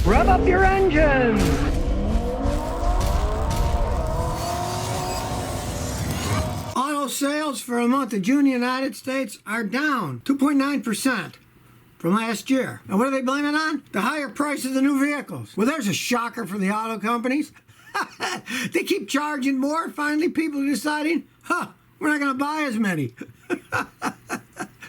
Rev up your engines! Auto sales for a month of June in the United States are down 2.9% from last year. And what are they blaming on? The higher price of the new vehicles. Well, there's a shocker for the auto companies. They keep charging more. Finally, people are deciding, we're not going to buy as many.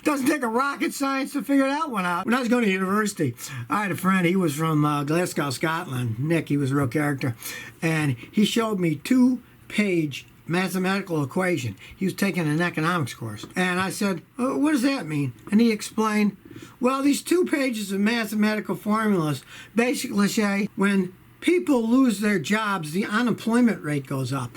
Doesn't take a rocket science to figure that one out. When I was going to university, I had a friend. He was from Glasgow, Scotland. Nick, he was a real character. And he showed me 2-page mathematical equation. He was taking an economics course. And I said, oh, what does that mean? And he explained, well, these 2 pages of mathematical formulas basically say when people lose their jobs, the unemployment rate goes up.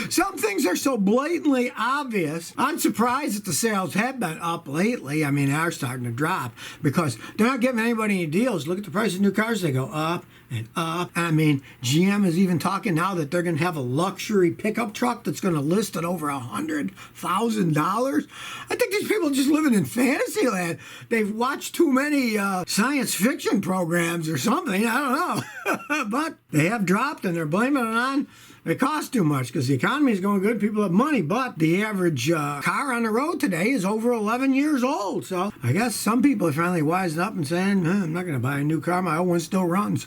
Some things are so blatantly obvious. I'm surprised that the sales have been up lately. I mean, they are starting to drop because they're not giving anybody any deals. Look at the price of new cars. They go up and up. I mean, GM is even talking now that they're going to have a luxury pickup truck that's going to list at over $100,000. I think these people are just living in fantasy land. They've watched too many science fiction programs or something. I don't know. But they have dropped, and they're blaming it on it costs too much because the economy is going good. People have money, but the average car on the road today is over 11 years old. So I guess some people are finally wising up and saying, I'm not going to buy a new car. My old one still runs.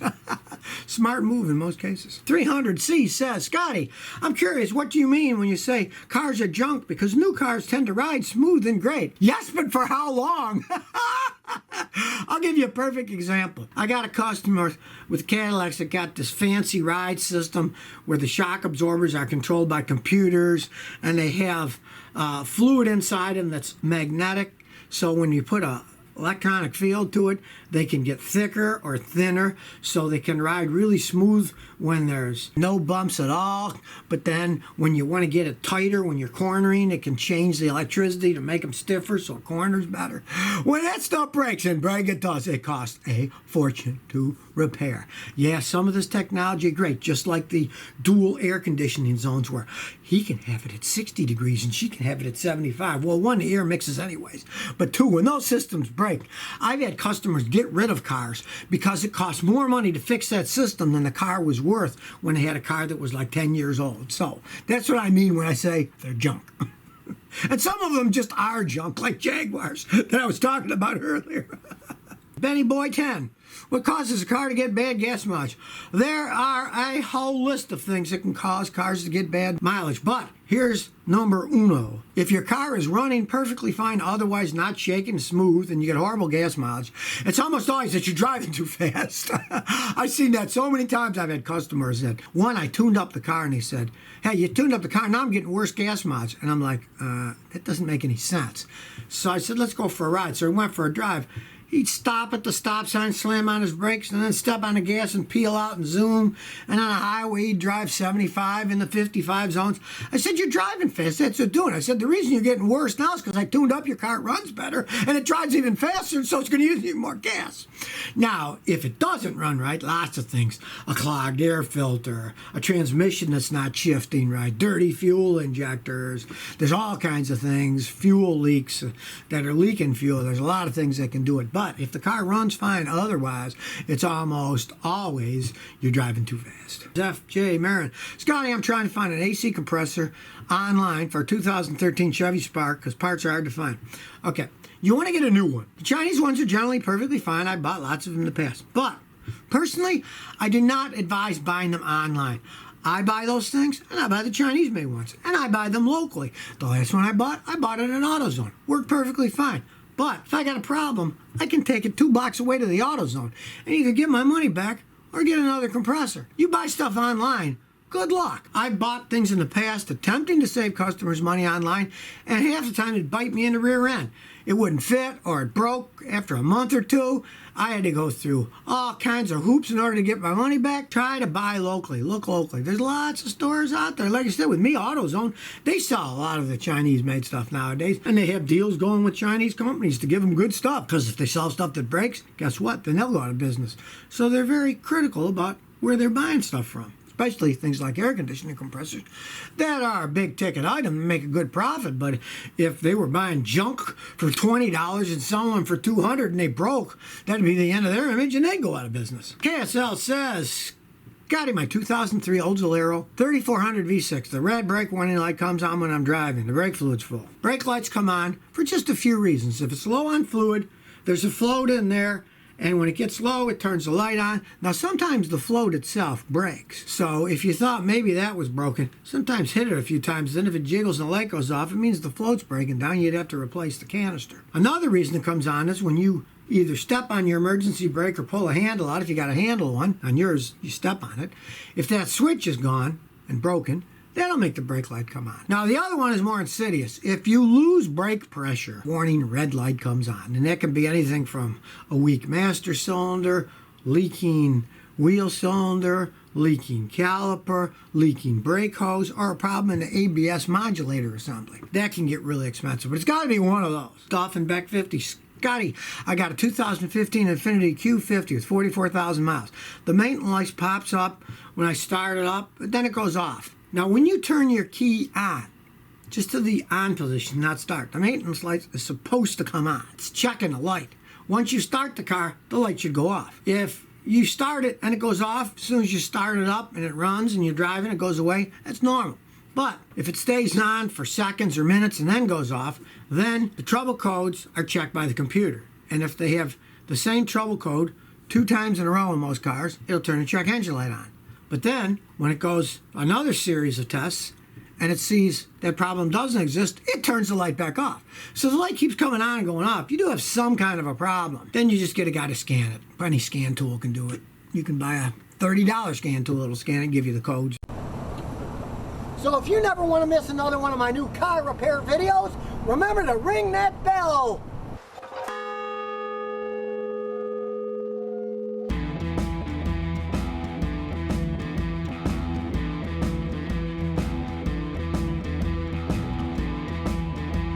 Smart move in most cases. 300C says, Scotty, I'm curious, what do you mean when you say cars are junk? Because new cars tend to ride smooth and great. Yes, but for how long? I'll give you a perfect example. I got a customer with Cadillacs that got this fancy ride system where the shock absorbers are controlled by computers, and they have fluid inside them that's magnetic. So when you put a electronic field to it, they can get thicker or thinner, so they can ride really smooth when there's no bumps at all. But then when you want to get it tighter, when you're cornering, it can change the electricity to make them stiffer so it corners better. When that stuff breaks, and brag it does, it costs a fortune to repair. Yeah, some of this technology great, just like the dual air conditioning zones where he can have it at 60 degrees and she can have it at 75. Well, one, the air mixes anyways. But two, when those systems break, I've had customers get rid of cars because it costs more money to fix that system than the car was worth when they had a car that was like 10 years old. So that's what I mean when I say they're junk. And some of them just are junk, like Jaguars that I was talking about earlier. Benny Boy 10. What causes a car to get bad gas mileage? There are a whole list of things that can cause cars to get bad mileage, but here's number uno. If your car is running perfectly fine, otherwise not shaking smooth, and you get horrible gas mileage, it's almost always that you're driving too fast. I've seen that so many times. I've had customers that, one, I tuned up the car, and they said, hey, you tuned up the car, now I'm getting worse gas mileage. And I'm like, that doesn't make any sense. So I said, let's go for a ride. So we went for a drive. He'd stop at the stop sign, slam on his brakes, and then step on the gas and peel out and zoom. And on a highway, he'd drive 75 in the 55 zones. I said, you're driving fast. That's what you're doing. I said, the reason you're getting worse now is because I tuned up your car. It runs better, and it drives even faster, so it's going to use even more gas. Now, if it doesn't run right, lots of things. A clogged air filter, a transmission that's not shifting right, dirty fuel injectors. There's all kinds of things, fuel leaks that are leaking fuel. There's a lot of things that can do it. But if the car runs fine otherwise, it's almost always you're driving too fast. F.J. Marin. Scotty, I'm trying to find an AC compressor online for a 2013 Chevy Spark because parts are hard to find. Okay, you want to get a new one. The Chinese ones are generally perfectly fine. I bought lots of them in the past. But personally, I do not advise buying them online. I buy those things, and I buy the Chinese-made ones, and I buy them locally. The last one I bought at an AutoZone. Worked perfectly fine. But if I got a problem, I can take it 2 blocks away to the AutoZone and either get my money back or get another compressor. You buy stuff online, good luck. I've bought things in the past attempting to save customers money online, and half the time it'd bite me in the rear end. It wouldn't fit, or it broke after a month or two. I had to go through all kinds of hoops in order to get my money back. Try to buy locally. Look locally. There's lots of stores out there. Like I said, with me, AutoZone, they sell a lot of the Chinese-made stuff nowadays. And they have deals going with Chinese companies to give them good stuff. Because if they sell stuff that breaks, guess what? Then they'll go out of business. So they're very critical about where they're buying stuff from. especially things like air conditioning compressors that are a big ticket item and make a good profit. But if they were buying junk for $20 and selling them for $200 and they broke, that'd be the end of their image and they'd go out of business. KSL says, Scotty, my 2003 Oldsmobile 3400 V6. The red brake warning light comes on when I'm driving. The brake fluid's full. Brake lights come on for just a few reasons. If it's low on fluid, there's a float in there, and when it gets low, it turns the light on. Now, sometimes the float itself breaks. So if you thought maybe that was broken, sometimes hit it a few times. Then if it jiggles and the light goes off, it means the float's breaking down. You'd have to replace the canister. Another reason it comes on is when you either step on your emergency brake or pull a handle out. If you got a handle one, on yours, you step on it. If that switch is gone and broken, that'll make the brake light come on. Now, the other one is more insidious. If you lose brake pressure, warning red light comes on. And that can be anything from a weak master cylinder, leaking wheel cylinder, leaking caliper, leaking brake hose, or a problem in the ABS modulator assembly. That can get really expensive, but it's got to be one of those. Stauffenbeck 50. Scotty, I got a 2015 Infiniti Q50 with 44,000 miles. The maintenance light pops up when I start it up, but then it goes off. Now, when you turn your key on, just to the on position, not start, the maintenance light is supposed to come on. It's checking the light. Once you start the car, the light should go off. If you start it and it goes off, as soon as you start it up and it runs and you're driving, it goes away, that's normal. But if it stays on for seconds or minutes and then goes off, then the trouble codes are checked by the computer. And if they have the same trouble code 2 times in a row in most cars, it'll turn the check engine light on. But then, when it goes another series of tests and it sees that problem doesn't exist, it turns the light back off. So the light keeps coming on and going off. You do have some kind of a problem. Then you just get a guy to scan it. Any scan tool can do it. You can buy a $30 scan tool. It'll scan it and give you the codes. So if you never want to miss another one of my new car repair videos, remember to ring that bell.